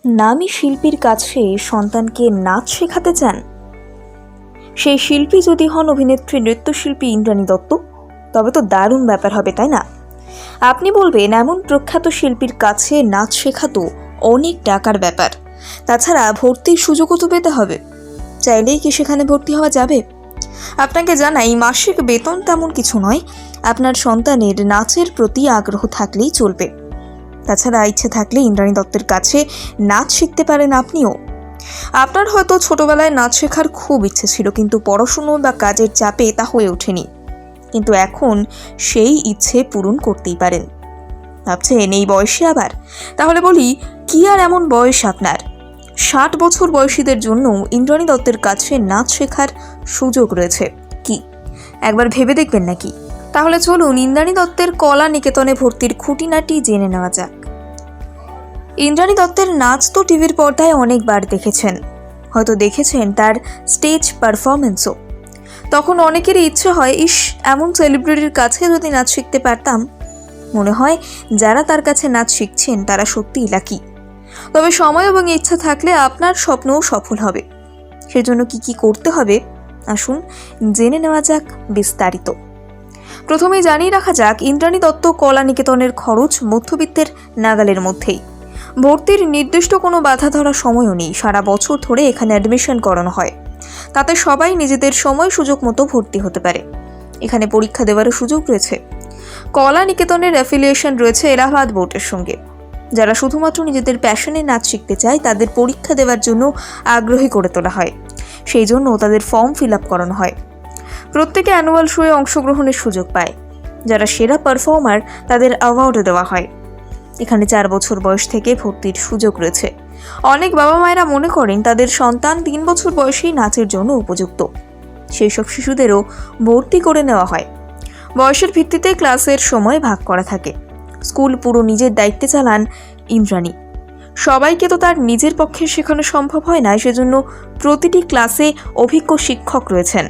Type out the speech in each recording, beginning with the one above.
নামী শিল্পীর কাছে সন্তানকে নাচ শেখাতে চান? সেই শিল্পী যদি হন অভিনেত্রী নৃত্যশিল্পী ইন্দ্রাণী দত্ত, তবে তো দারুণ ব্যাপার হবে, তাই না? আপনি বলবেন, এমন প্রখ্যাত শিল্পীর কাছে নাচ শেখা তো অনেক টাকার ব্যাপার, তাছাড়া ভর্তির সুযোগও তো পেতে হবে। চাইলেই কি সেখানে ভর্তি হওয়া যাবে? আপনাকে জানাই, মাসিক বেতন তেমন কিছু নয়, আপনার সন্তানের নাচের প্রতি আগ্রহ থাকলেই চলবে। তাছাড়া ইচ্ছে থাকলে ইন্দ্রাণী দত্তের কাছে নাচ শিখতে পারেন আপনিও। আপনার হয়তো ছোটবেলায় নাচ শেখার খুব ইচ্ছে ছিল, কিন্তু পড়াশুনো বা কাজের চাপে তা হয়ে ওঠেনি। কিন্তু এখন সেই ইচ্ছে পূরণ করতেই পারেন। ভাবছেন এই বয়সে আবার? তাহলে বলি, কি আর এমন বয়স আপনার? 60 বছর বয়সীদের জন্য ইন্দ্রাণী দত্তের কাছে নাচ শেখার সুযোগ রয়েছে। কি একবার ভেবে দেখবেন নাকি? তাহলে চলুন ইন্দ্রাণী দত্তের কলা নিকেতনে ভর্তির খুঁটিনাটি জেনে নেওয়া যাক। ইন্দ্রাণী দত্তের নাচ তো টিভির পর্দায় অনেকবার দেখেছেন, হয়তো দেখেছেন তার স্টেজ পারফরমেন্সও। তখন অনেকেরই ইচ্ছে হয়, ইস, এমন সেলিব্রিটির কাছে যদি নাচ শিখতে পারতাম। মনে হয় যারা তার কাছে নাচ শিখছেন তারা সত্যিই লাকি। তবে সময় এবং ইচ্ছা থাকলে আপনার স্বপ্নও সফল হবে। সেজন্য কি করতে হবে আসুন জেনে নেওয়া যাক বিস্তারিত। প্রথমেই জানিয়ে রাখা যাক, ইন্দ্রাণী দত্ত কলা নিকেতনের খরচ মধ্যবিত্তের নাগালের মধ্যেই। ভর্তির নির্দিষ্ট কোনো বাধা ধরা সময়ও নেই, সারা বছর ধরে এখানে অ্যাডমিশন করানো হয়। তাতে সবাই নিজেদের সময় সুযোগ মতো ভর্তি হতে পারে। এখানে পরীক্ষা দেওয়ারও সুযোগ রয়েছে। কলা নিকেতনের অ্যাফিলিয়েশন রয়েছে এলাহাবাদ বোর্ডের সঙ্গে। যারা শুধুমাত্র নিজেদের প্যাশনে নাচ শিখতে চায় তাদের পরীক্ষা দেওয়ার জন্য আগ্রহী করে তোলা হয়। সেই জন্য তাদের ফর্ম ফিল আপ করানো হয়। প্রত্যেকে অ্যানুয়াল শোয়ে অংশগ্রহণের সুযোগ পায়। যারা সেরা পারফর্মার তাদের অ্যাওয়ার্ডও দেওয়া হয়। এখানে 4 বছর বয়স থেকে ভর্তির সুযোগ রয়েছে। অনেক বাবা মায়েরা মনে করেন তাদের সন্তান 3 বছর বয়সেই নাচের জন্য উপযুক্ত। সেই সব শিশুদেরও ভর্তি করে নেওয়া হয়। বয়সের ভিত্তিতে ক্লাসের সময় ভাগ করা থাকে। স্কুল পুরো নিজের দায়িত্বে চালান ইন্দ্রাণী। সবাইকে তো তার নিজের পক্ষে শেখানো সম্ভব হয় না, সেজন্য প্রতিটি ক্লাসে অভিজ্ঞ শিক্ষক রয়েছেন।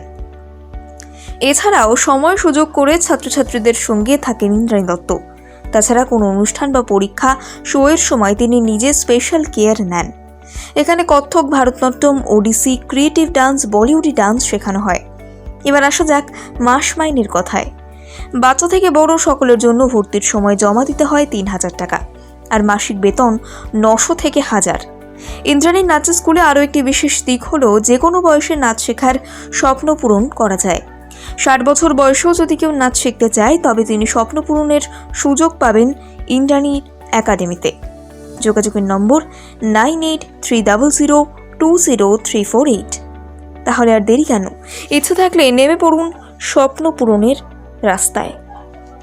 এছাড়াও সময় সুযোগ করে ছাত্রছাত্রীদের সঙ্গে থাকেন ইন্দ্রাণী দত্ত। তাছাড়া কোনো অনুষ্ঠান বা পরীক্ষা শোয়ের সময় তিনি নিজে স্পেশাল কেয়ার নেন। এখানে কত্থক, ভারতনাট্যম, ওডিসি, ক্রিয়েটিভ ডান্স, বলিউডি ডান্স শেখানো হয়। এবার আসা যাক মাস মাইনের কথায়। বাচ্চা থেকে বড় সকলের জন্য ভর্তির সময় জমা দিতে হয় 3000 টাকা, আর মাসিক বেতন 900 থেকে 1000। ইন্দ্রাণীর নাচের স্কুলে আরও একটি বিশেষ দিক হলো, যে কোনো বয়সে নাচ শেখার স্বপ্ন পূরণ করা যায়। 60 বছর বয়সেও যদি কেউ নাচ শিখতে চায় তবে তিনি স্বপ্ন পূরণের সুযোগ পাবেন ইন্দ্রাণী একাডেমিতে। যোগাযোগের নম্বর 9830020348। তাহলে আর দেরি কেন? ইচ্ছে থাকলে নেমে পড়ুন স্বপ্ন পূরণের রাস্তায়।